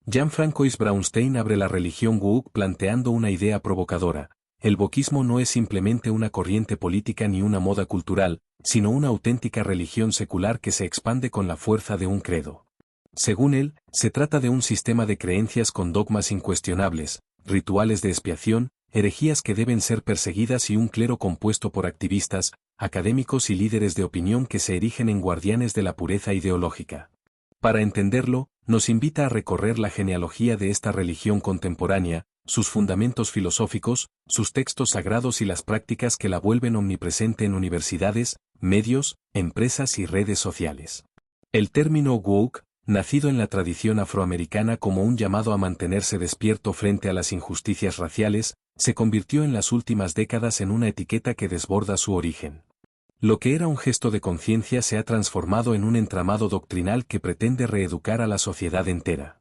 Jan-Francois Braunstein abre la religión woke planteando una idea provocadora. El wokismo no es simplemente una corriente política ni una moda cultural, sino una auténtica religión secular que se expande con la fuerza de un credo. Según él, se trata de un sistema de creencias con dogmas incuestionables, rituales de expiación, herejías que deben ser perseguidas y un clero compuesto por activistas, académicos y líderes de opinión que se erigen en guardianes de la pureza ideológica. Para entenderlo, nos invita a recorrer la genealogía de esta religión contemporánea, sus fundamentos filosóficos, sus textos sagrados y las prácticas que la vuelven omnipresente en universidades, medios, empresas y redes sociales. El término woke, nacido en la tradición afroamericana como un llamado a mantenerse despierto frente a las injusticias raciales, se convirtió en las últimas décadas en una etiqueta que desborda su origen. Lo que era un gesto de conciencia se ha transformado en un entramado doctrinal que pretende reeducar a la sociedad entera.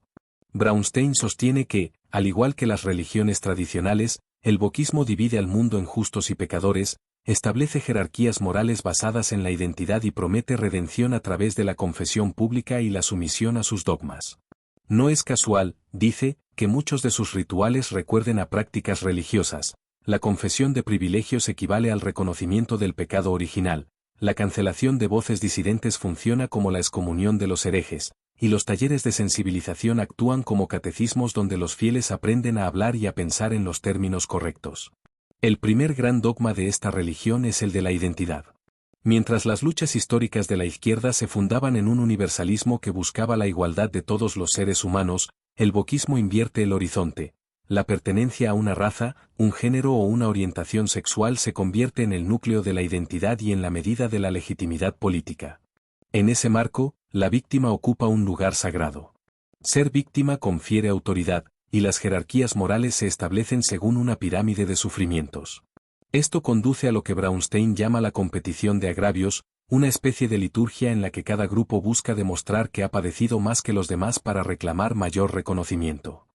Braunstein sostiene que, al igual que las religiones tradicionales, el wokismo divide al mundo en justos y pecadores, establece jerarquías morales basadas en la identidad y promete redención a través de la confesión pública y la sumisión a sus dogmas. No es casual, dice, que muchos de sus rituales recuerden a prácticas religiosas. La confesión de privilegios equivale al reconocimiento del pecado original, la cancelación de voces disidentes funciona como la excomunión de los herejes, y los talleres de sensibilización actúan como catecismos donde los fieles aprenden a hablar y a pensar en los términos correctos. El primer gran dogma de esta religión es el de la identidad. Mientras las luchas históricas de la izquierda se fundaban en un universalismo que buscaba la igualdad de todos los seres humanos, el wokismo invierte el horizonte. La pertenencia a una raza, un género o una orientación sexual se convierte en el núcleo de la identidad y en la medida de la legitimidad política. En ese marco, la víctima ocupa un lugar sagrado. Ser víctima confiere autoridad, y las jerarquías morales se establecen según una pirámide de sufrimientos. Esto conduce a lo que Braunstein llama la competición de agravios, una especie de liturgia en la que cada grupo busca demostrar que ha padecido más que los demás para reclamar mayor reconocimiento.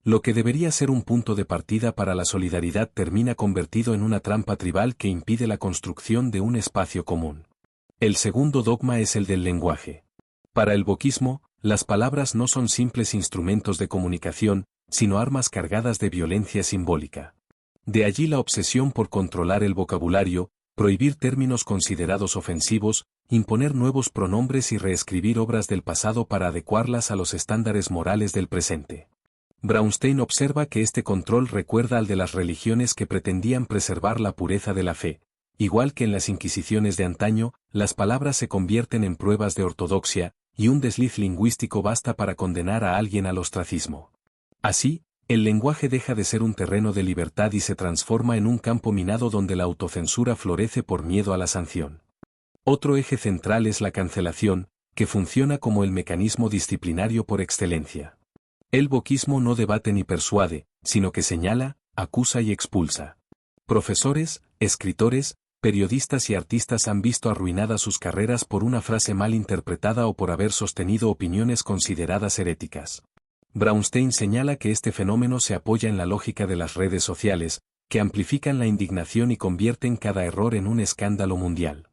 Lo que debería ser un punto de partida para la solidaridad termina convertido en una trampa tribal que impide la construcción de un espacio común. El segundo dogma es el del lenguaje. Para el wokismo, las palabras no son simples instrumentos de comunicación, sino armas cargadas de violencia simbólica. De allí la obsesión por controlar el vocabulario, prohibir términos considerados ofensivos, imponer nuevos pronombres y reescribir obras del pasado para adecuarlas a los estándares morales del presente. Braunstein observa que este control recuerda al de las religiones que pretendían preservar la pureza de la fe. Igual que en las inquisiciones de antaño, las palabras se convierten en pruebas de ortodoxia, y un desliz lingüístico basta para condenar a alguien al ostracismo. Así, el lenguaje deja de ser un terreno de libertad y se transforma en un campo minado donde la autocensura florece por miedo a la sanción. Otro eje central es la cancelación, que funciona como el mecanismo disciplinario por excelencia. El wokismo no debate ni persuade, sino que señala, acusa y expulsa. Profesores, escritores, periodistas y artistas han visto arruinadas sus carreras por una frase mal interpretada o por haber sostenido opiniones consideradas heréticas. Braunstein señala que este fenómeno se apoya en la lógica de las redes sociales, que amplifican la indignación y convierten cada error en un escándalo mundial.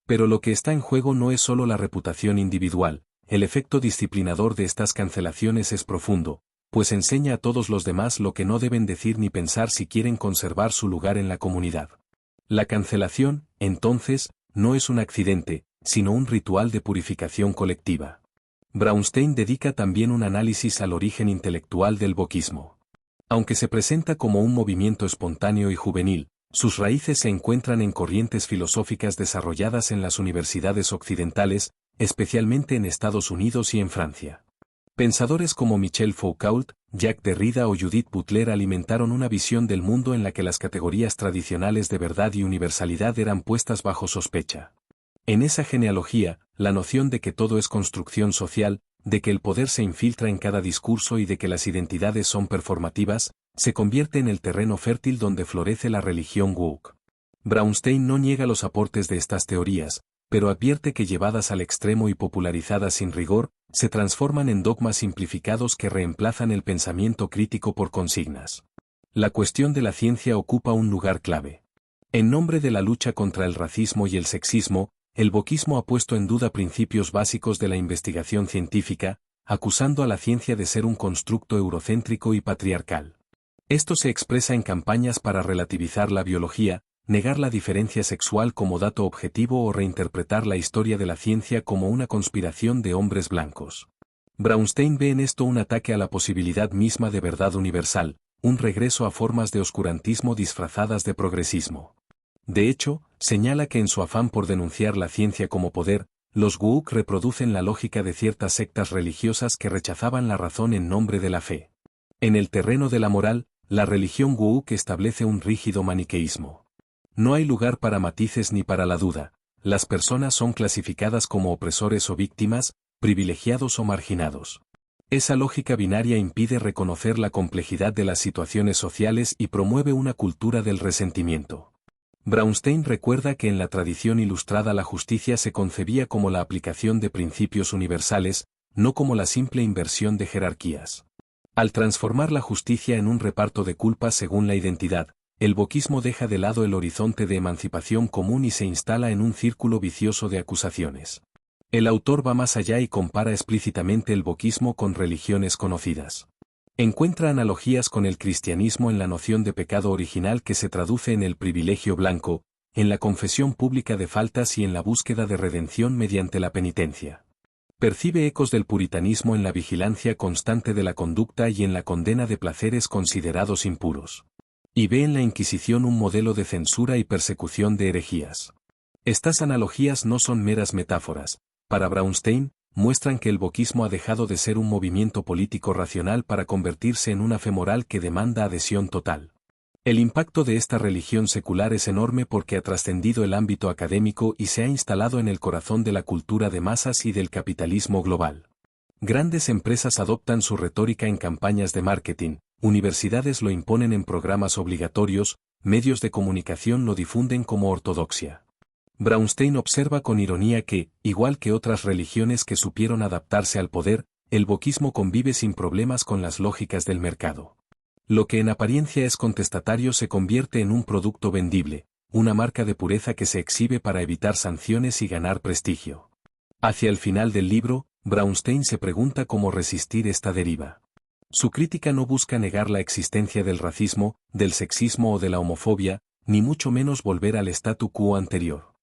Pero lo que está en juego no es solo la reputación individual. El efecto disciplinador de estas cancelaciones es profundo, pues enseña a todos los demás lo que no deben decir ni pensar si quieren conservar su lugar en la comunidad. La cancelación, entonces, no es un accidente, sino un ritual de purificación colectiva. Braunstein dedica también un análisis al origen intelectual del wokismo. Aunque se presenta como un movimiento espontáneo y juvenil, sus raíces se encuentran en corrientes filosóficas desarrolladas en las universidades occidentales, especialmente en Estados Unidos y en Francia. Pensadores como Michel Foucault, Jacques Derrida o Judith Butler alimentaron una visión del mundo en la que las categorías tradicionales de verdad y universalidad eran puestas bajo sospecha. En esa genealogía, la noción de que todo es construcción social, de que el poder se infiltra en cada discurso y de que las identidades son performativas, se convierte en el terreno fértil donde florece la religión woke. Braunstein no niega los aportes de estas teorías, pero advierte que llevadas al extremo y popularizadas sin rigor, se transforman en dogmas simplificados que reemplazan el pensamiento crítico por consignas. La cuestión de la ciencia ocupa un lugar clave. En nombre de la lucha contra el racismo y el sexismo, el wokismo ha puesto en duda principios básicos de la investigación científica, acusando a la ciencia de ser un constructo eurocéntrico y patriarcal. Esto se expresa en campañas para relativizar la biología, negar la diferencia sexual como dato objetivo o reinterpretar la historia de la ciencia como una conspiración de hombres blancos. Braunstein ve en esto un ataque a la posibilidad misma de verdad universal, un regreso a formas de oscurantismo disfrazadas de progresismo. De hecho, señala que en su afán por denunciar la ciencia como poder, los woke reproducen la lógica de ciertas sectas religiosas que rechazaban la razón en nombre de la fe. En el terreno de la moral, la religión woke establece un rígido maniqueísmo. No hay lugar para matices ni para la duda, las personas son clasificadas como opresores o víctimas, privilegiados o marginados. Esa lógica binaria impide reconocer la complejidad de las situaciones sociales y promueve una cultura del resentimiento. Braunstein recuerda que en la tradición ilustrada la justicia se concebía como la aplicación de principios universales, no como la simple inversión de jerarquías. Al transformar la justicia en un reparto de culpas según la identidad, el wokismo deja de lado el horizonte de emancipación común y se instala en un círculo vicioso de acusaciones. El autor va más allá y compara explícitamente el wokismo con religiones conocidas. Encuentra analogías con el cristianismo en la noción de pecado original que se traduce en el privilegio blanco, en la confesión pública de faltas y en la búsqueda de redención mediante la penitencia. Percibe ecos del puritanismo en la vigilancia constante de la conducta y en la condena de placeres considerados impuros. Y ve en la Inquisición un modelo de censura y persecución de herejías. Estas analogías no son meras metáforas. Para Braunstein, muestran que el wokismo ha dejado de ser un movimiento político racional para convertirse en una fe moral que demanda adhesión total. El impacto de esta religión secular es enorme porque ha trascendido el ámbito académico y se ha instalado en el corazón de la cultura de masas y del capitalismo global. Grandes empresas adoptan su retórica en campañas de marketing, universidades lo imponen en programas obligatorios, medios de comunicación lo difunden como ortodoxia. Braunstein observa con ironía que, igual que otras religiones que supieron adaptarse al poder, el wokismo convive sin problemas con las lógicas del mercado. Lo que en apariencia es contestatario se convierte en un producto vendible, una marca de pureza que se exhibe para evitar sanciones y ganar prestigio. Hacia el final del libro, Braunstein se pregunta cómo resistir esta deriva. Su crítica no busca negar la existencia del racismo, del sexismo o de la homofobia, ni mucho menos volver al statu quo anterior.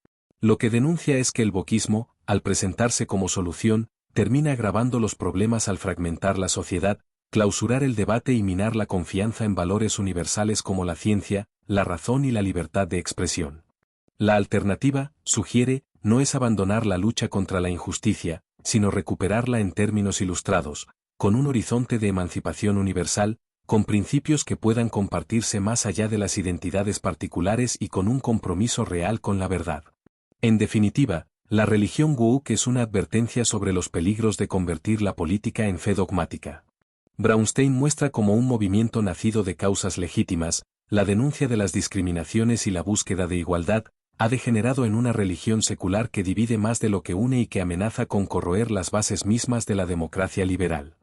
Lo que denuncia es que el wokismo, al presentarse como solución, termina agravando los problemas al fragmentar la sociedad, clausurar el debate y minar la confianza en valores universales como la ciencia, la razón y la libertad de expresión. La alternativa, sugiere, no es abandonar la lucha contra la injusticia, sino recuperarla en términos ilustrados, con un horizonte de emancipación universal, con principios que puedan compartirse más allá de las identidades particulares y con un compromiso real con la verdad. En definitiva, la religión woke es una advertencia sobre los peligros de convertir la política en fe dogmática. Braunstein muestra como un movimiento nacido de causas legítimas, la denuncia de las discriminaciones y la búsqueda de igualdad, ha degenerado en una religión secular que divide más de lo que une y que amenaza con corroer las bases mismas de la democracia liberal.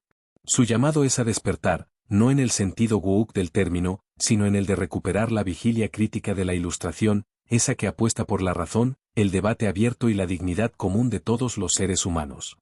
Su llamado es a despertar, no en el sentido woke del término, sino en el de recuperar la vigilia crítica de la Ilustración, esa que apuesta por la razón, el debate abierto y la dignidad común de todos los seres humanos.